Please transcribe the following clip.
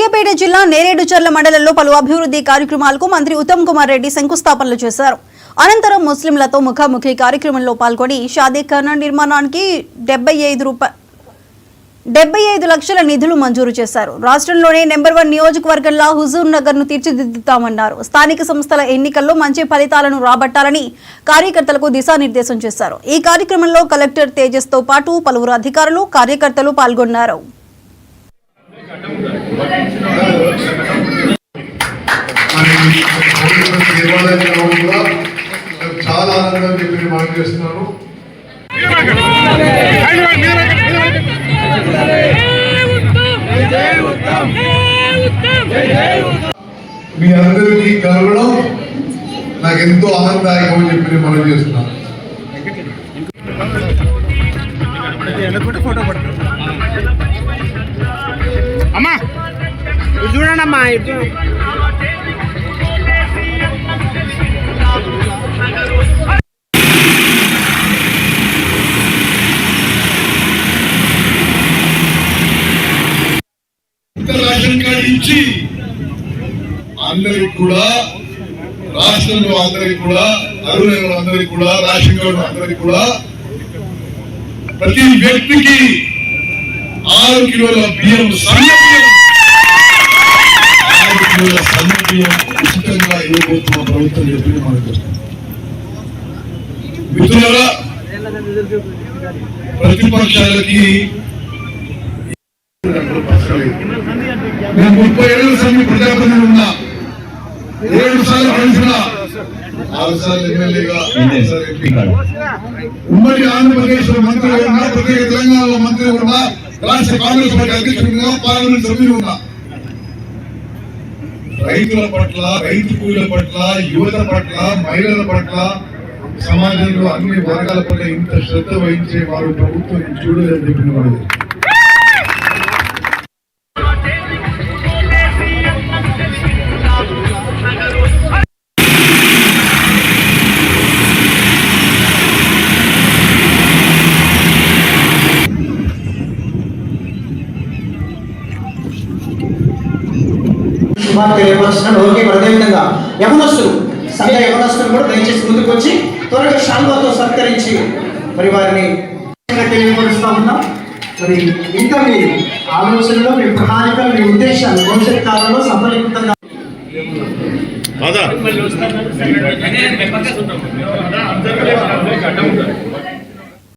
సూర్యాపేట జిల్లా నేరేడుచర్ల మండలంలో పలు అభివృద్ధి కార్యక్రమాలకు మంత్రి ఉత్తమ్ కుమార్ రెడ్డి శంకుస్థాపనలు చేశారు. అనంతరం ముస్లింలతో ముఖాముఖి కార్యక్రమంలో పాల్గొని షాదీఖానా నిర్మాణానికి 75 లక్షల నిధులు మంజూరు చేశారు. రాష్ట్రంలోనే నెంబర్ 1 నియోజకవర్గంలా హుజూర్ నగర్ ను తీర్చిదిద్దుతామన్నారు. స్థానిక సంస్థల ఎన్నికల్లో మంచి ఫలితాలను రాబట్టాలని కార్యకర్తలకు దిశానిర్దేశం చేశారు. ఈ కార్యక్రమంలో కలెక్టర్ తేజస్ తో పాటు పలువురు అధికారులు కార్యకర్తలు పాల్గొన్నారు. చాలా ఆనందంగా చెప్పి మనం చేస్తున్నాను. మీ అందరికీ కలవడం నాకు ఎంతో ఆనందదాయకం చెప్పి మనం చేస్తున్నాను. అమ్మా చూడండి అమ్మా రేషన్ కార్డు ఇచ్చి అందరికి కూడా రాష్ట్రంలో అందరికి కూడా అర్హులైన అందరికి కూడా రేషన్ కార్డు అందరికి కూడా ప్రతి వ్యక్తికి 6 కిలోల బియ్యం సన్నబియ్యం ఉచితంగా ఇవ్వబోతున్న ప్రభుత్వం చెప్పింది మనకు. మిత్రులారా, ప్రతిపక్షాలకి నేను 30 ఏళ్ళ సమయం ప్రజాప్రతినిధి ఉన్నా, 7 సార్లు కలిసిన, 6 సార్లు ఎమ్మెల్యేగా, ఉమ్మడి ఆంధ్రప్రదేశ్ లో మంత్రి ఉన్నా, ప్రత్యేక తెలంగాణలో మంత్రి ఉన్నా, రాష్ట్ర కాంగ్రెస్ పార్టీ అధ్యక్షుడిగా, పార్లమెంట్ సభ్యులు ఉన్నా. రైతుల పట్ల, రైతు కూలీల పట్ల, యువత పట్ల, మహిళల పట్ల, సమాజంలో అన్ని వర్గాల పట్ల ఇంత శ్రద్ధ వహించే వారు ప్రభుత్వం చూడలేదని చెప్పిన వారు. అదేవిధంగా యవనస్తులు సంఘ యవనస్తులు కూడా దయచేసి ముందుకు వచ్చి త్వరగా శాల్వాతో సత్కరించి మరి వారిని తెలియపరుస్తూ ఉన్నాం. మరి ఇంకా మీ ఆలోచనలో, మీ ప్రణాళికలు, మీ ఉద్దేశాలు భవిష్యత్ కాలంలో సఫలీకృతంగా